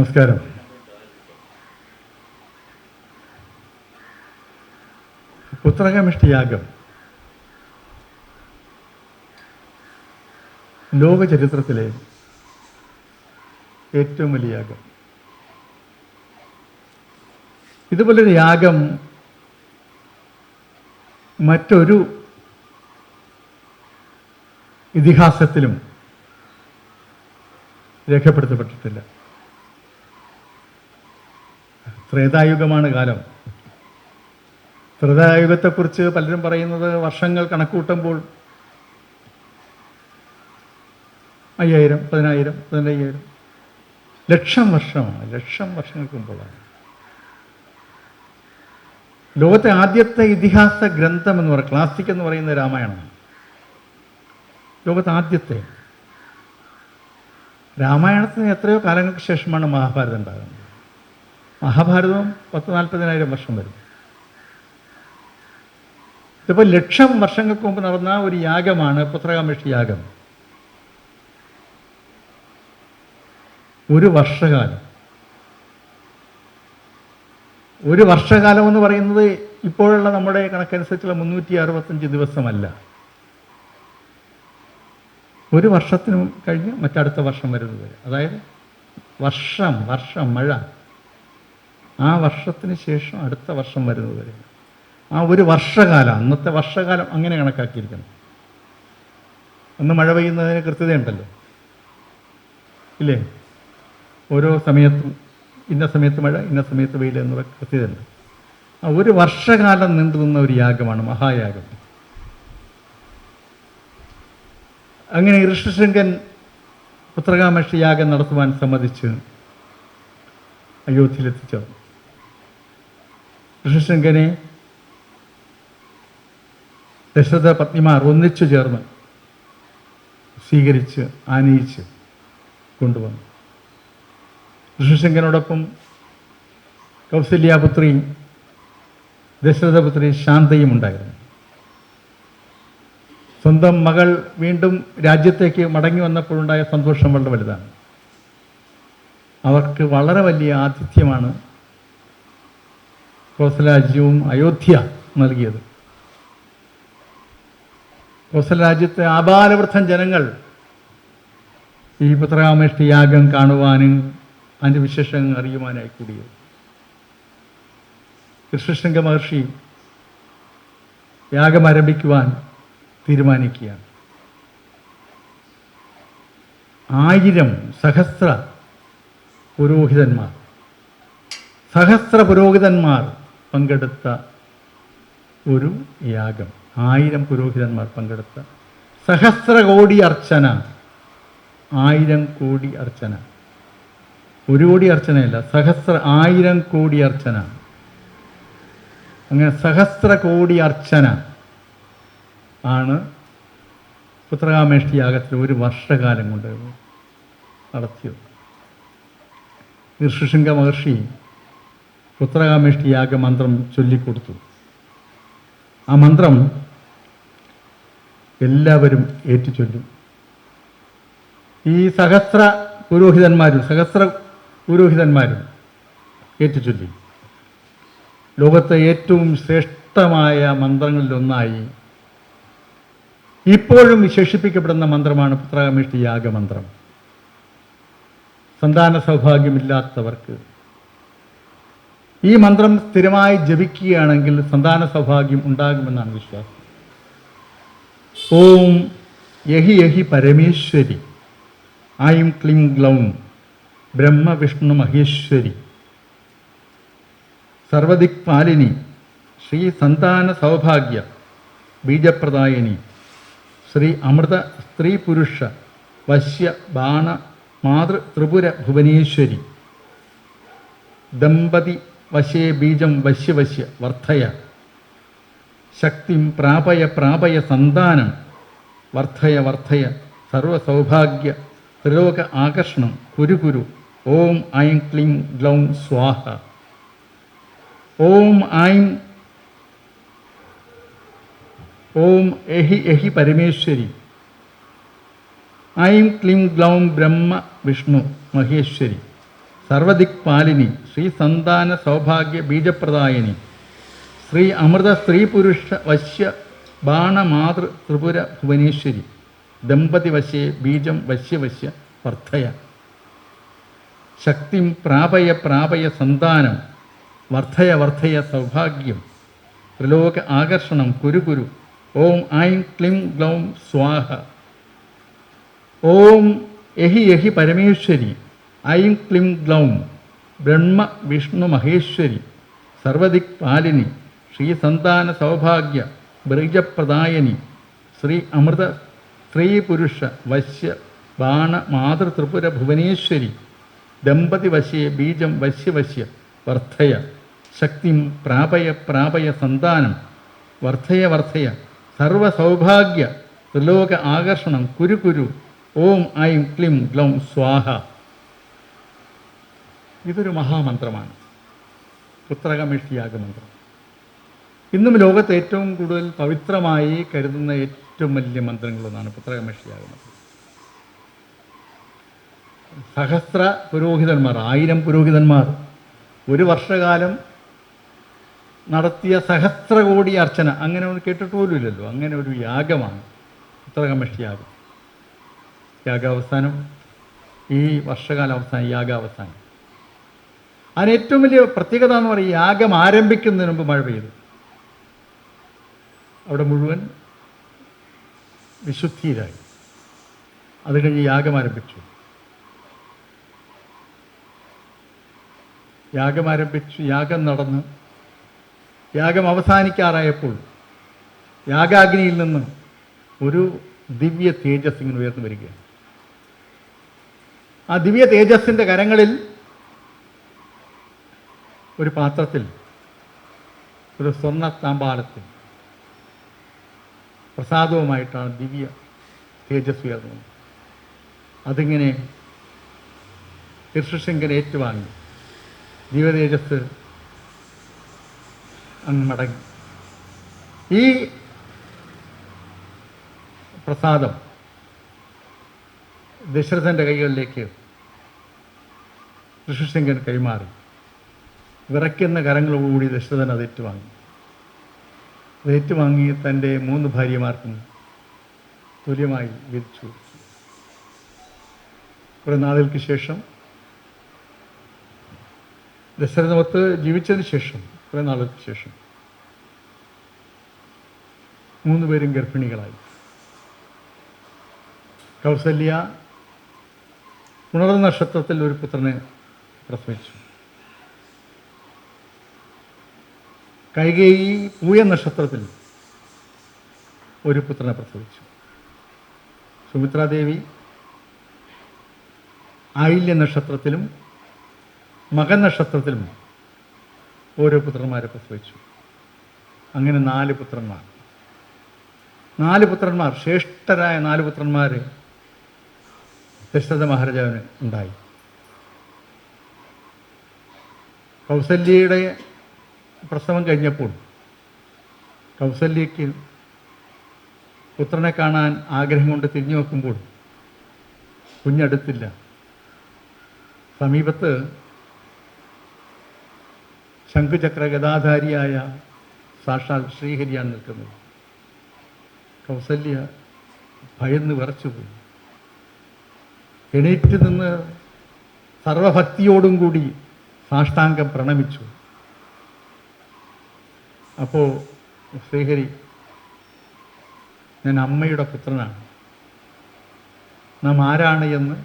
നമസ്കാരം. പുത്രകാമേഷ്ടി യാഗം ലോക ചരിത്രത്തിലെ ഏറ്റവും വലിയ യാഗം. ഇതുപോലൊരു യാഗം മറ്റൊരു ഇതിഹാസത്തിലും രേഖപ്പെടുത്തപ്പെട്ടിട്ടില്ല. ത്രേതായുഗമാണ് കാലം. ത്രേതായുഗത്തെക്കുറിച്ച് പലരും പറയുന്നത് വർഷങ്ങൾ കണക്കൂട്ടുമ്പോൾ 5000, 10000, 15000 ലക്ഷം വർഷമാണ്. ലക്ഷം വർഷങ്ങൾക്ക് മുമ്പുള്ളതാണ്. ലോകത്തെ ആദ്യത്തെ ഇതിഹാസ ഗ്രന്ഥം എന്ന് പറയുന്നത്, ക്ലാസിക് എന്ന് പറയുന്ന രാമായണമാണ്. ലോകത്തെ ആദ്യത്തെ. രാമായണത്തിന് എത്രയോ കാലങ്ങൾക്ക് ശേഷമാണ് മഹാഭാരതം ഉണ്ടാകുന്നത്. മഹാഭാരതവും 10,000-40,000 വർഷം വരും. ഇതിപ്പോൾ ലക്ഷം വർഷങ്ങൾക്ക് മുമ്പ് നടന്ന ഒരു യാഗമാണ് പുത്രകാമേഷ്ടി യാഗം. ഒരു വർഷകാലം. ഒരു വർഷകാലം എന്ന് പറയുന്നത് ഇപ്പോഴുള്ള നമ്മുടെ കണക്കനുസരിച്ചുള്ള 365 ദിവസമല്ല. ഒരു വർഷത്തിനും കഴിഞ്ഞ് മറ്റടുത്ത വർഷം വരുന്നത് വരെ, അതായത് വർഷം മഴ, ആ വർഷത്തിന് ശേഷം അടുത്ത വർഷം വരുന്നത് വരെ, ആ ഒരു വർഷകാലം, അന്നത്തെ വർഷകാലം അങ്ങനെ കണക്കാക്കിയിരിക്കണം. അന്ന് മഴ പെയ്യുന്നതിന് കൃത്യതയുണ്ടല്ലോ, ഇല്ലേ? ഓരോ സമയത്തും ഇന്ന സമയത്ത് മഴ, ഇന്ന സമയത്ത് വെയിൽ എന്നുള്ള കൃത്യതയുണ്ട്. ആ ഒരു വർഷകാലം നീണ്ടുനിന്ന ഒരു യാഗമാണ് മഹായാഗം. അങ്ങനെ ഋഷ്യശൃംഗൻ പുത്രകാമേഷ്ടി യാഗം നടത്തുവാൻ സമ്മതിച്ച് അയോധ്യയിലെത്തിച്ചേർന്നു. ഋഷ്യശൃംഗനെ ദശരഥ പത്നിമാർ ഒന്നിച്ചു ചേർന്ന് സ്വീകരിച്ച് ആനയിച്ച് കൊണ്ടുവന്നു. ഋഷ്യശൃംഗനോടൊപ്പം കൗസല്യാപുത്രിയും ദശരഥപുത്രി ശാന്തയും ഉണ്ടായിരുന്നു. സ്വന്തം മകൾ വീണ്ടും രാജ്യത്തേക്ക് മടങ്ങി വന്നപ്പോഴുണ്ടായ സന്തോഷം വളരെ വലുതാണ്. അവർക്ക് വളരെ വലിയ ആതിഥ്യമാണ് കോസലരാജ്യവും അയോധ്യ നൽകിയത്. കോസലരാജ്യത്തെ ആബാലവൃദ്ധം ജനങ്ങൾ ഈ പുത്രകാമേഷ്ടി യാഗം കാണുവാനും അതിൻ്റെ വിശേഷങ്ങൾ അറിയുവാനായി കൂടിയത്. ഋഷ്യശൃംഗ മഹർഷി യാഗം ആരംഭിക്കുവാൻ തീരുമാനിക്കുകയാണ്. 1000 സഹസ്ര പുരോഹിതന്മാർ പങ്കെടുത്ത ഒരു യാഗം. 1000 പുരോഹിതന്മാർ പങ്കെടുത്ത സഹസ്ര കോടി അർച്ചന. 1000 കോടി അർച്ചന. 1 കോടി അർച്ചനയല്ല, 1000 കോടി അർച്ചന. അങ്ങനെ സഹസ്ര കോടി അർച്ചന ആണ് പുത്രകാമേഷ്ടി യാഗത്തിൽ ഒരു വർഷകാലം കൊണ്ട് നടത്തിയത്. ഋഷ്യശൃംഗ മഹർഷി പുത്രകാമേഷ്ടി യാഗമന്ത്രം ചൊല്ലിക്കൊടുത്തു. ആ മന്ത്രം എല്ലാവരും ഏറ്റുചൊല്ലും. ഈ സഹസ്ര പുരോഹിതന്മാരും ഏറ്റുചൊല്ലി. ലോകത്തെ ഏറ്റവും ശ്രേഷ്ഠമായ മന്ത്രങ്ങളിലൊന്നായി ഇപ്പോഴും വിശേഷിപ്പിക്കപ്പെടുന്ന മന്ത്രമാണ് പുത്രകാമേഷ്ടി യാഗമന്ത്രം. സന്താന സൗഭാഗ്യമില്ലാത്തവർക്ക് ഈ മന്ത്രം സ്ഥിരമായി ജപിക്കുകയാണെങ്കിൽ സന്താന സൗഭാഗ്യം ഉണ്ടാകുമെന്നാണ് വിശ്വാസം. ഓം യഹി യഹി പരമേശ്വരി ഐം ക്ലീം ഗ്ലൗം ബ്രഹ്മ വിഷ്ണു മഹേശ്വരി സർവദിക്പാലിനി ശ്രീ സന്താന സൗഭാഗ്യ ബീജപ്രദായിനി ശ്രീ അമൃത സ്ത്രീ പുരുഷ വശ്യ ബാണ മാതൃ ത്രിപുര ഭുവനേശ്വരി ദമ്പതി വശ്യേ ബീജം വശ്യ വർദ്ധയ ശക്തിം പ്രാപയ സന്താനം വർദ്ധയ സർവസൗഭാഗ്യ ത്രിലോക ആകർഷണം കുരു ഓം ഐം ക്ലീം ഗ്ലൗം സ്വാഹ. ഓം എഹി പരമേശ്വരി ഐം ക്ലീം ഗ്ലൗം ബ്രഹ്മ വിഷ്ണു മഹേശ്വരി സർവദിക്പാലിനി ശ്രീ സന്താന സൗഭാഗ്യ ബീജപ്രദായിനി ശ്രീ അമൃത സ്ത്രീ പുരുഷ വശ്യ ബാണമാതൃ ത്രിപുര ഭുവനേശ്വരി ദമ്പതി വശ്യേ ബീജം വശ്യവശ്യ വർദ്ധയ ശക്തിം പ്രാപയ പ്രാപയ സന്താനം വർദ്ധയ വർദ്ധയ സൗഭാഗ്യം ത്രിലോക ആകർഷണം കുരു കുരു ഓം ഐം ക്ലിം ഗ്ലൗം സ്വാഹ ഓം യഹി യഹി പരമേശ്വരി ഐം ക്ലിം ഗ്ലൗം ബ്രഹ്മ വിഷ്ണു മഹേശ്വരി സർവദിക് പാലിനി ശ്രീ സന്താന സൗഭാഗ്യ ബീജപ്രദായനി ശ്രീ അമൃത സ്ത്രീ പുരുഷ വശ്യ ബാണ മാതൃ ത്രിപുര ഭുവനേശ്വരി ദമ്പതി വശ്യേ ബീജം വശ്യവശ്യ വർദ്ധയ ശക്തിം പ്രാപയ പ്രാപയ സന്താനം വർദ്ധയ വർദ്ധയ സർവസൗഭാഗ്യ ത്രിലോക ആകർഷണം കുരു കുരു ഓം ഐം ക്ലിം ഗ്ലൗം സ്വാഹ. ഇതൊരു മഹാമന്ത്രമാണ്, പുത്രകമേഷ്ടിയാഗമന്ത്രം. ഇന്നും ലോകത്ത് ഏറ്റവും കൂടുതൽ പവിത്രമായി കരുതുന്ന ഏറ്റവും വലിയ മന്ത്രങ്ങളൊന്നാണ് പുത്രകമേഷ്ടിയാഗമന്ത്രം. സഹസ്ര പുരോഹിതന്മാർ, 1000 പുരോഹിതന്മാർ ഒരു വർഷകാലം നടത്തിയ സഹസ്രകോടി അർച്ചന, അങ്ങനെ ഒന്ന് കേട്ടിട്ട് പോലും ഇല്ലല്ലോ. അങ്ങനെ ഒരു യാഗമാണ് പുത്രകമേഷ്ടിയാഗം. യാഗാവസാനം, ഈ വർഷകാലം അവസാനം യാഗാവസാനം. അതിന് ഏറ്റവും വലിയ പ്രത്യേകത എന്ന് പറയുന്നത്, യാഗം ആരംഭിക്കുന്നതിന് മുമ്പ് മഴ പെയ്തു. അവിടെ മുഴുവൻ വിശുദ്ധിയിലായി. അത് കഴിഞ്ഞ് യാഗം ആരംഭിച്ചു. യാഗം നടന്ന് യാഗം അവസാനിക്കാറായപ്പോൾ യാഗാഗ്നിയിൽ നിന്ന് ഒരു ദിവ്യ തേജസ് ഇങ്ങനെ ഉയർന്നു വരികയാണ്. ആ ദിവ്യ തേജസ്സിൻ്റെ കരങ്ങളിൽ ഒരു പാത്രത്തിൽ, ഒരു സ്വർണ്ണ താമ്പാളത്തിൽ പ്രസാദവുമായിട്ടാണ് ദിവ്യ തേജസ് ഉയർന്നത്. അതിങ്ങനെ ഋഷ്യശൃംഖല ഏറ്റുവാങ്ങി ദിവ്യ തേജസ് അങ്ങ് മടങ്ങി. ഈ പ്രസാദം ദശരഥൻ്റെ കൈകളിലേക്ക് ഋഷ്യശൃംഖൻ കൈമാറി. വിറയ്ക്കുന്ന കരങ്ങളോടുകൂടി ദശരഥൻ അത് ഏറ്റുവാങ്ങി. അത് ഏറ്റുവാങ്ങി തൻ്റെ 3 ഭാര്യമാർക്കും തുല്യമായി വിധിച്ചു. കുറേ നാളുകൾക്ക് ശേഷം, ദശരഥമൊത്ത് ജീവിച്ചതിന് ശേഷം കുറേ നാളുകൾക്ക് ശേഷം 3 പേരും ഗർഭിണികളായി. കൗസല്യ പുണർന്ന നക്ഷത്രത്തിൽ ഒരു പുത്രനെ പ്രസവിച്ചു. കൈകേയി പൂയ നക്ഷത്രത്തിൽ ഒരു പുത്രനെ പ്രസവിച്ചു. സുമിത്രാദേവി ആയില്യ നക്ഷത്രത്തിലും മകൻ നക്ഷത്രത്തിലും ഓരോ പുത്രന്മാരെ പ്രസവിച്ചു. അങ്ങനെ 4 പുത്രന്മാർ. 4 പുത്രന്മാർ, ശ്രേഷ്ഠരായ 4 പുത്രന്മാർ ദശരഥ മഹാരാജാവിന് ഉണ്ടായി. കൗസല്യയുടെ പ്രസവം കഴിഞ്ഞപ്പോൾ കൗസല്യയ്ക്ക് പുത്രനെ കാണാൻ ആഗ്രഹം കൊണ്ട് തിരിഞ്ഞു നോക്കുമ്പോൾ കുഞ്ഞടുത്തില്ല. സമീപത്ത് ശംഖുചക്ര ഗദാധാരിയായ സാക്ഷാൽ ശ്രീഹരിയാണ് നിൽക്കുന്നത്. കൗസല്യ ഭയന്ന് വിറച്ചുപോയി. എണീറ്റ് നിന്ന് സർവഭക്തിയോടും കൂടി സാഷ്ടാംഗം പ്രണമിച്ചു. അപ്പോൾ ശ്രീഹരി, ഞാൻ അമ്മയുടെ പുത്രനാണ്, നാം ആരാണ് എന്ന്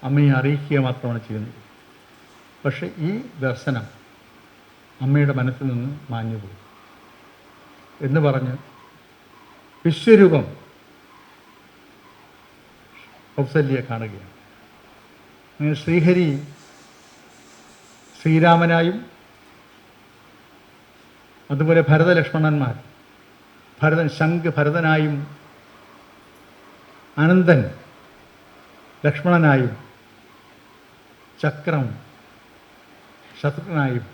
അമ്മയെ അറിയിക്കുക മാത്രമാണ് ചെയ്യുന്നത്. പക്ഷെ ഈ ദർശനം അമ്മയുടെ മനസ്സിൽ നിന്ന് മാഞ്ഞുപോയി എന്ന് പറഞ്ഞ് വിശ്വരൂപം കൗസല്യെ കാണുകയാണ്. അങ്ങനെ ശ്രീഹരി ശ്രീരാമനായും അതുപോലെ ഭരതലക്ഷ്മണന്മാർ, ഭരതനായും അനന്തൻ ലക്ഷ്മണനായും ചക്രം ശത്രുഘ്നായും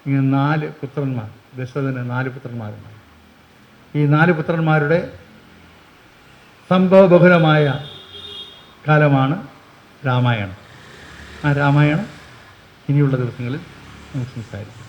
ഇങ്ങനെ 4 പുത്രന്മാർ, ദശരഥന് 4 പുത്രന്മാരുണ്ടായി. ഈ 4 പുത്രന്മാരുടെ സംഭവബഹുലമായ കാലമാണ് രാമായണം. ആ രാമായണം ഇനിയുള്ള ദിവസങ്ങളിൽ നമുക്ക് സംസാരിക്കാം.